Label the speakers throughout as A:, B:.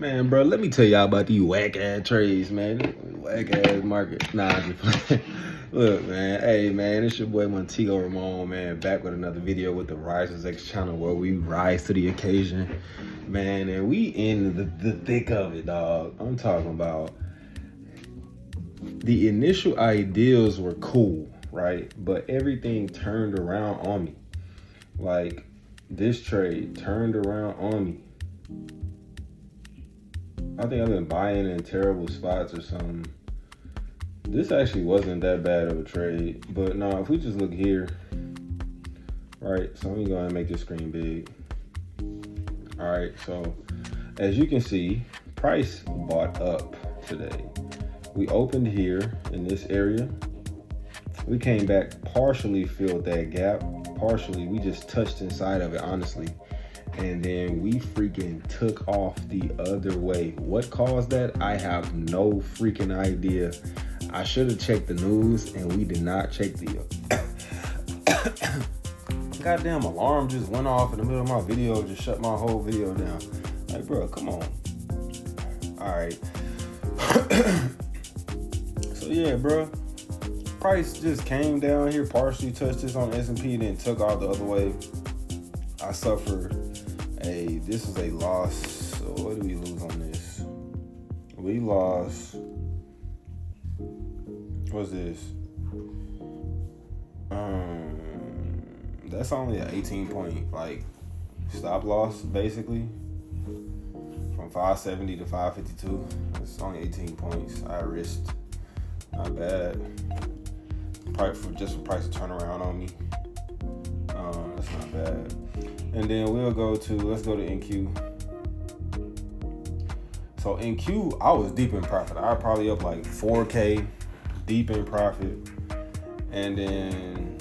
A: Man, bro, let me tell y'all about these whack ass trades, man. Whack ass market. Nah, I'm just playing. Look, man. Hey, man, it's your boy Montego Ramon, man. Back with another video with the Risers X channel where we rise to the occasion, man. And we in the thick of it, dog. I'm talking about the initial ideals were cool, right? But everything turned around on me. Like, this trade turned around on me. I think I've been buying in terrible spots or something. This actually wasn't that bad of a trade. But no, if we just look here, right? So let me go ahead and make this screen big. All right, so as you can see, price bought up today. We opened here in this area. We came back, partially filled that gap. Partially, we just touched inside of it, honestly. And then we freaking took off the other way. What caused that? I have no freaking idea. I should have checked the news, and we did not check the goddamn alarm just went off in the middle of my video, just shut my whole video down. Like, bro, come on. All right. So yeah, bro. Price just came down here, partially touched this on S&P, then took off the other way. I suffered this is a loss. So what did we lose on this? We lost, what's this? That's only an 18 point like stop loss, basically. From 570 to 552. It's only 18 points. I risked. Not bad. Probably for price to turn around on me. That's not bad. And then let's go to NQ. So NQ, I was deep in profit. I was probably up like 4K, deep in profit. And then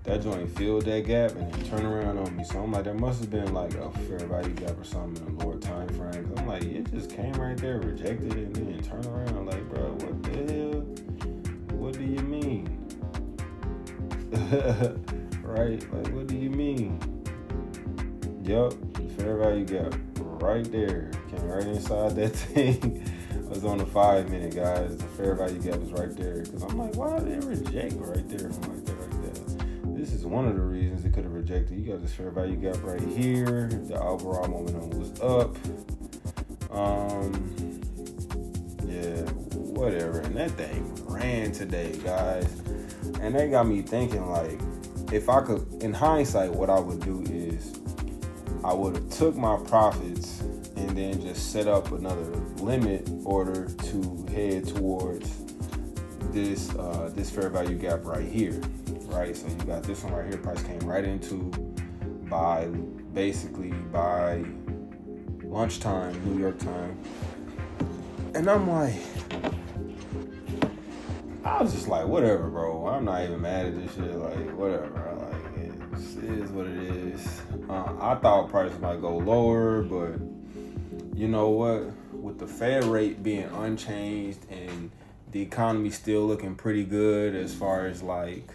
A: that joint filled that gap and then turned around on me. So I'm like, there must have been like a fair value gap or something in a lower time frame. Cause I'm like, it just came right there, rejected it, and then turned around. I'm like, bro, what the hell? What do you mean? Right? Like, what do you mean? Yup, fair value gap right there. Came right inside that thing. I was on the 5 minute, guys. The fair value gap is right there. Because I'm like, why did it reject right there from like that, right there? This is one of the reasons it could have rejected. You got this fair value gap right here. The overall momentum was up. Yeah, whatever. And that thing ran today, guys. And that got me thinking, like, if I could, in hindsight, what I would do is I would have took my profits and then just set up another limit order to head towards this fair value gap right here, right? So you got this one right here. Price came right into by lunchtime, New York time, and I'm like, I was just like, whatever, bro. I'm not even mad at this shit. Like, whatever. Like, it is what it is. I thought prices might go lower, but you know what? With the Fed rate being unchanged and the economy still looking pretty good as far as like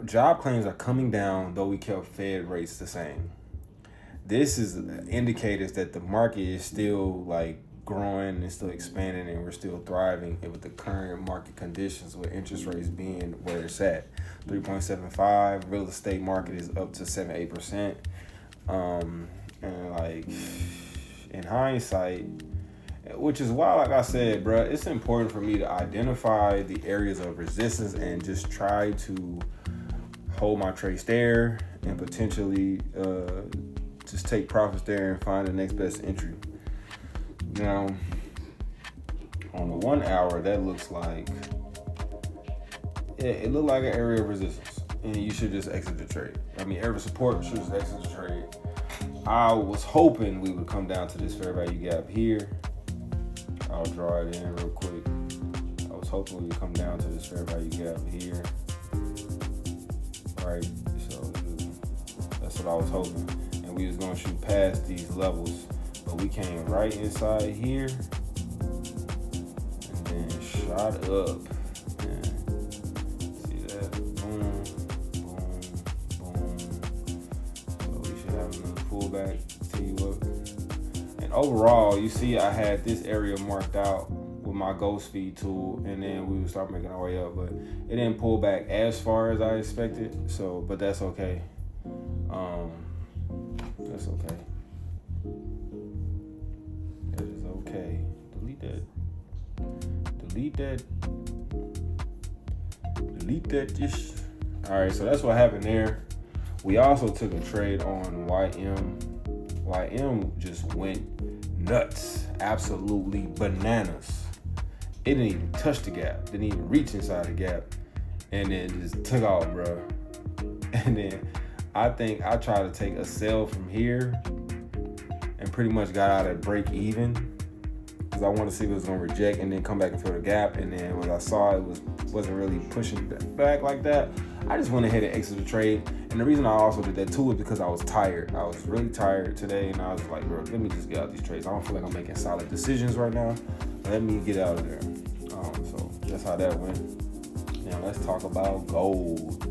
A: job claims are coming down, though we kept Fed rates the same. This is indicators that the market is still like growing and still expanding, and we're still thriving with the current market conditions with interest rates being where it's at. 3.75. Real estate market is up to 7-8%. And like in hindsight, which is why, like I said, bro, it's important for me to identify the areas of resistance and just try to hold my trades there and potentially just take profits there and find the next best entry. Now, on the 1 hour, that looks like, it looked like an area of resistance, and you should just exit the trade. I mean, area of support, should just exit the trade. I was hoping we would come down to this fair value gap here. I'll draw it in real quick. I was hoping we would come down to this fair value gap here. Right, so that's what I was hoping. And we was gonna shoot past these levels. But we came right inside here and then shot up. Man. See that? Boom, boom, boom. So we should have another pullback, continue up. then overall, you see I had this area marked out with my ghost feed tool, and then we would start making our way up, but it didn't pull back as far as I expected. So, but that's okay. That's okay. That is okay. Delete that. Delete that. Delete that. Just. All right. So that's what happened there. We also took a trade on YM. YM just went nuts. Absolutely bananas. It didn't even touch the gap. Didn't even reach inside the gap. And then just took off, bro. And then I think I tried to take a sell from here and pretty much got out at break even because I wanted to see if it was going to reject and then come back and fill the gap. And then when I saw it wasn't really pushing back like that, I just went ahead and exited the trade. And the reason I also did that too was because I was tired. I was really tired today, and I was like, bro, let me just get out these trades. I don't feel like I'm making solid decisions right now. Let me get out of there. So that's how that went. Now let's talk about gold.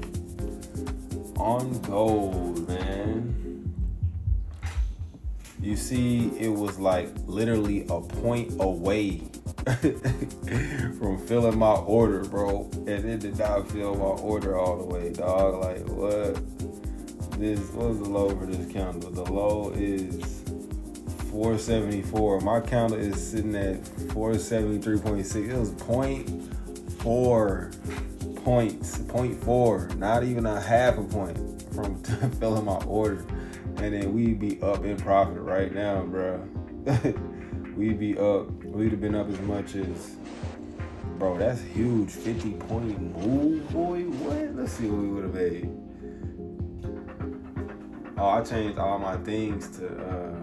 A: On gold, man. You see, it was like literally a point away from filling my order, bro. And it did not fill my order all the way, dog. Like, what? What was the low for this candle? The low is 474. My candle is sitting at 473.6. It was 0.4 points, 0.4, not even a half a point from filling my order. And then we'd be up in profit right now, bro. We'd be up. We'd have been up as much as, bro, that's huge. 50-point move, boy. What? Let's see what we would have made. Oh, I changed all my things to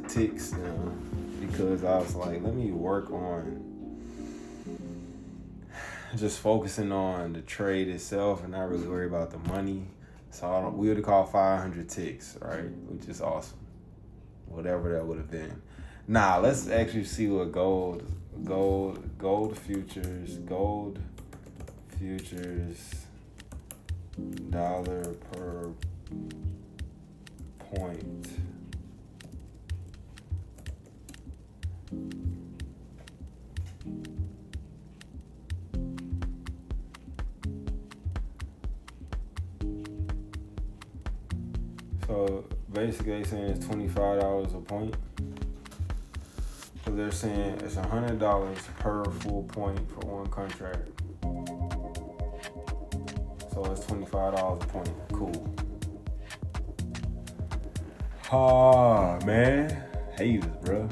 A: ticks now because I was like, let me work on just focusing on the trade itself and not really worry about the money. So we would have called 500 ticks, right? Which is awesome. Whatever that would have been. Nah, let's actually see what gold futures dollar per point. So basically they're saying it's $25 a point. So they're saying it's $100 per full point for one contract. So it's $25 a point. Cool. Ah, man. Haters, bro.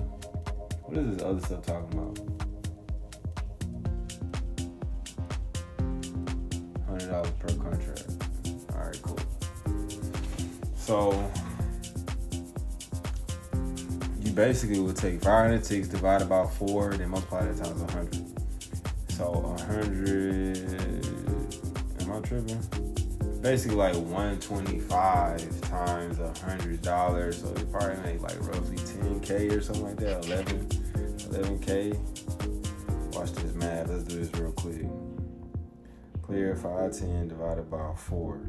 A: What is this other stuff talking about? $100 per contract. All right, cool. So you basically would take 500 ticks divided by 4, then multiply that times 100. So 100. Am I tripping? Basically like 125 times $100. So it probably make like roughly 10K or something like that. 11K. Watch this math. Let's do this real quick. Clear 510 divided by 4.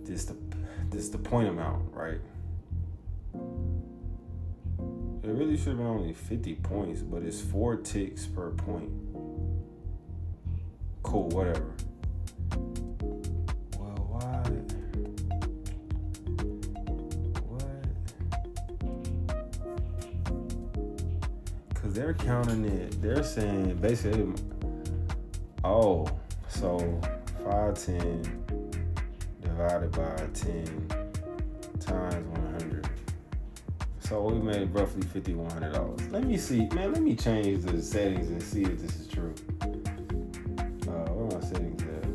A: This the point amount, right? It really should have been only 50 points, but it's 4 ticks per point. Cool, whatever. Well, why? What? Because they're counting it. They're saying basically, oh, so 510 divided by 10 times 100. So we made roughly $5,100. Let me see, man, let me change the settings and see if this is true. Where are my settings at?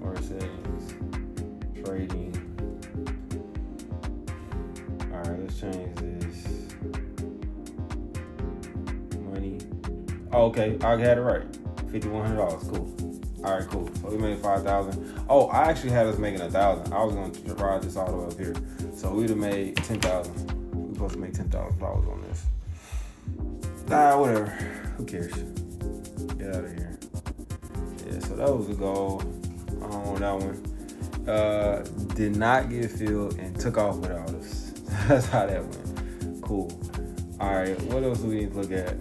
A: More settings, trading. All right, let's change this. Money. Oh, okay, I had it right. $5,100, cool. All right, cool. So we made 5,000. Oh, I actually had us making 1,000. I was going to ride this all the way up here. So we'd have made 10,000. We're supposed to make $10,000 on this. Whatever. Who cares? Get out of here. Yeah, so that was the goal on that one. Did not get filled and took off without us. That's how that went. cool. All right, what else do we need to look at?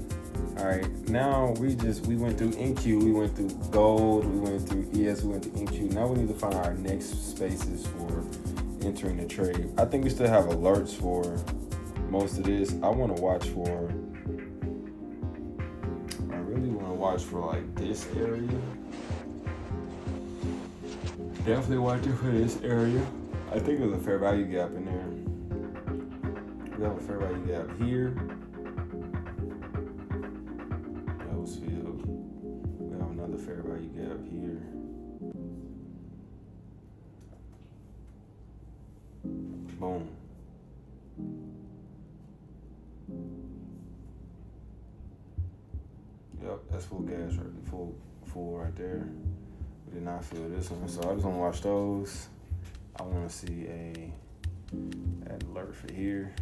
A: All right, now we went through NQ, we went through gold, we went through ES, we went through NQ. Now we need to find our next spaces for entering the trade. I think we still have alerts for most of this. I really want to watch for like this area. Definitely watch it for this area. I think there's a fair value gap in there. We have a fair value gap here. Field. We have another fair value gap here. Boom. Yep, that's full gas right, full right there. We did not feel this one, so I just want to watch those. I want to see an alert for here,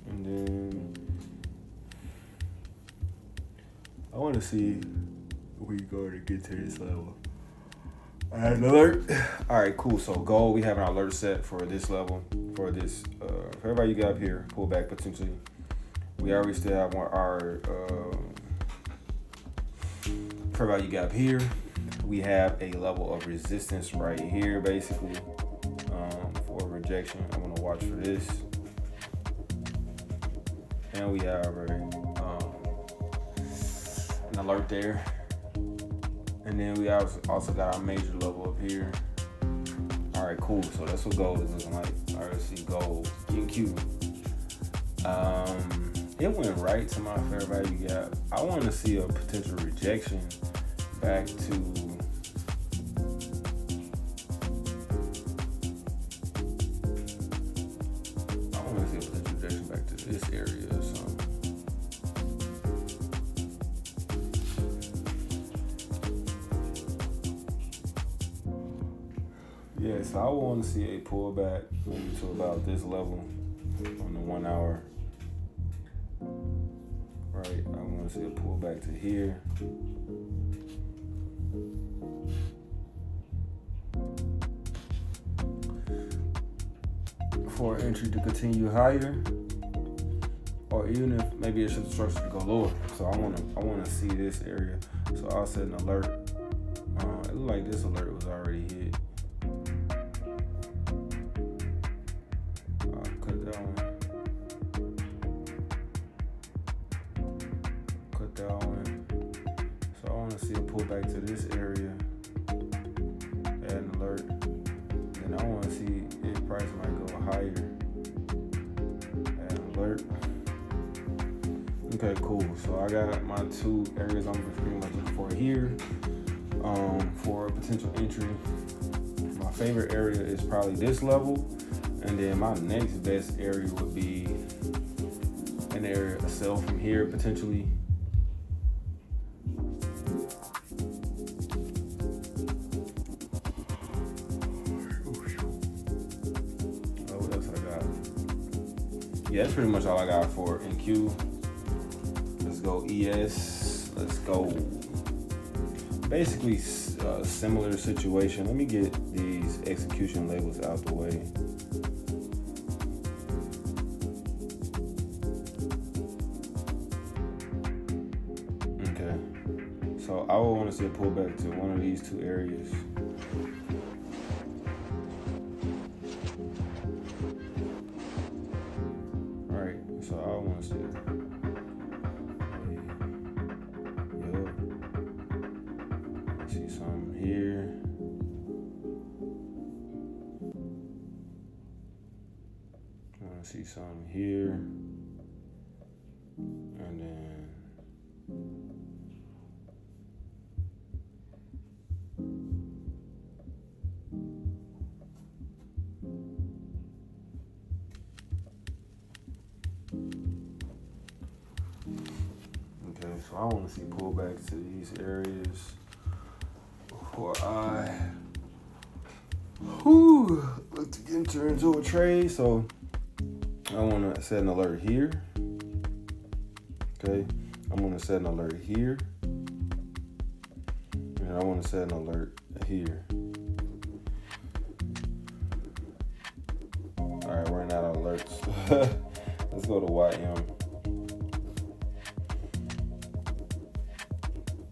A: and then I want to see if we go to get to this level. An alert. All right, cool. So gold, we have an alert set for this level, for this fair value gap here, pullback potentially. We already still have our fair value gap here. We have a level of resistance right here, basically, for rejection. I'm gonna watch for this, and we have an alert there, and then we also got our major level up here. All right, cool. So that's what gold is looking like. All right, let's see gold NQ. It went right to my fair value gap. I want to see a potential rejection back to this area or something. Yeah, so I want to see a pullback maybe to about this level on the 1 hour. Right, I want to see a pullback to here. For entry to continue higher, or even if maybe it should structure to go lower. So I want to see this area. So I'll set an alert. It looked like this alert was already hit. I'll cut that one. Cut that one. So I want to see a pullback to this area. Add an alert. And I want to see if price might go higher. Add an alert. Okay, cool. So I got my two areas I'm pretty much looking for here for a potential entry. My favorite area is probably this level, and then my next best area would be an area to sell from here potentially. What else I got? Yeah, that's pretty much all I got for NQ. Let's go ES. Let's go. Basically, similar situation. Let me get these execution labels out the way. Okay. So I would want to see a pullback to one of these two areas. All right. So I want to see. See some here. I want to see some here. And then okay, so I want to see pullbacks to these areas. Before I look to enter into a trade, so I want to set an alert here. Okay, I'm going to set an alert here, and I want to set an alert here. All right, we're running out of alerts. go to YM.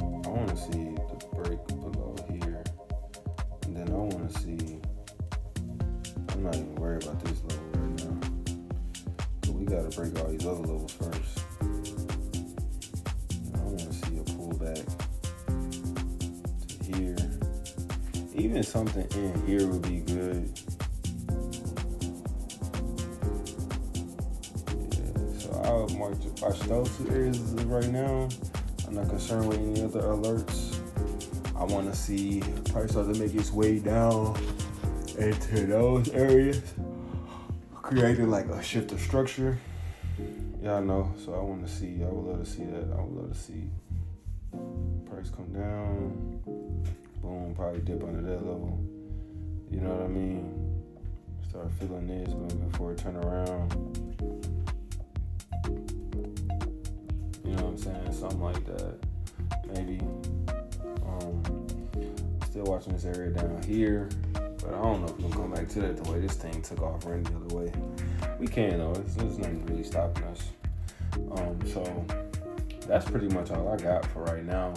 A: I want to see the break below here. And then I want to see, I'm not even worried about this level right now. But we got to break all these other levels first. And I want to see a pullback to here. Even something in here would be good. Yeah, so I'll watch those two areas as of right now. I'm not concerned with any other alerts. I want to see price start to make its way down into those areas, creating like a shift of structure. Y'all know, so I want to see, I would love to see that. I would love to see price come down, boom, probably dip under that level. You know what I mean? Start feeling this before it turn around. You know what I'm saying? Something like that. Maybe. Still watching this area down here, but I don't know if we're gonna come back to that the way this thing took off running the other way. We can though. There's nothing really stopping us. So that's pretty much all I got for right now.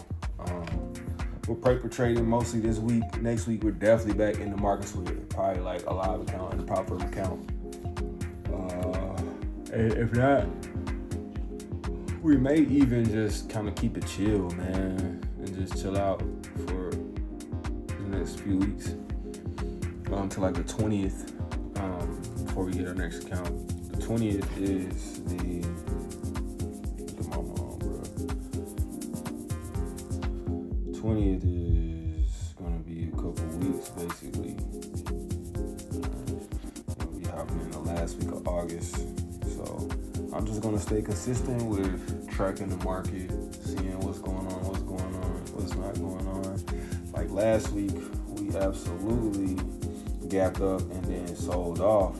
A: We're paper trading mostly this week. Next week we're definitely back in the markets with probably like a live account and a proper account. And if not, we may even just kind of keep it chill, man, and just chill out for the next few weeks until like the 20th before we get our next account. The 20th is the, look at my mom, bro. 20th is gonna be a couple weeks basically. We'll be hopping in the last week of August. So I'm just gonna stay consistent with tracking the market, seeing what's going on, what's not going on. Like last week, we absolutely gapped up and then sold off.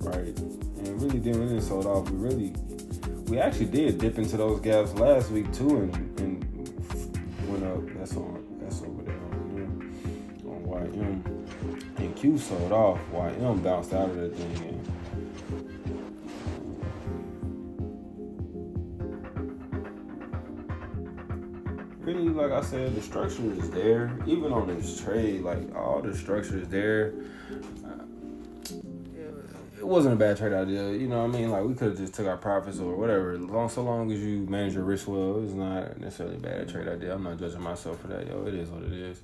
A: Right? And really didn't sold off. We actually did dip into those gaps last week too and went up. That's over there on YM. And Q sold off. YM bounced out of that thing. Really, like I said, the structure is there. Even on this trade, like all the structure is there. It wasn't a bad trade idea, you know what I mean? Like we could have just took our profits or whatever. So long as you manage your risk well, it's not necessarily a bad trade idea. I'm not judging myself for that. It is what it is.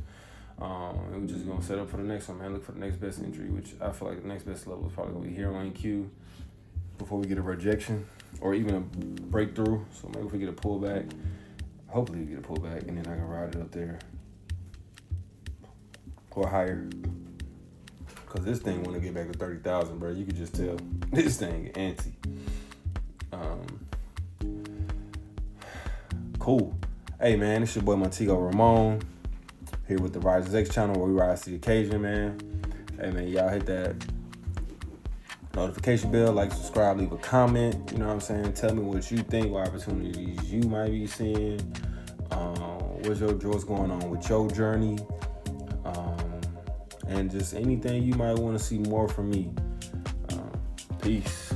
A: And we're just gonna set up for the next one, man. Look for the next best entry, which I feel like the next best level is probably gonna be here on Q before we get a rejection or even a breakthrough. So maybe if we get a pullback, hopefully we get a pullback, and then I can ride it up there or higher. Cause this thing want to get back to 30,000, bro. You could just tell this thing antsy. Cool. Hey man, it's your boy Montego Ramon here with the Rise X channel where we rise to the occasion, man. Hey man, y'all hit that notification bell, like, subscribe, leave a comment. You know what I'm saying? Tell me what you think, what opportunities you might be seeing. What's going on with your journey? And just anything you might want to see more from me. Peace.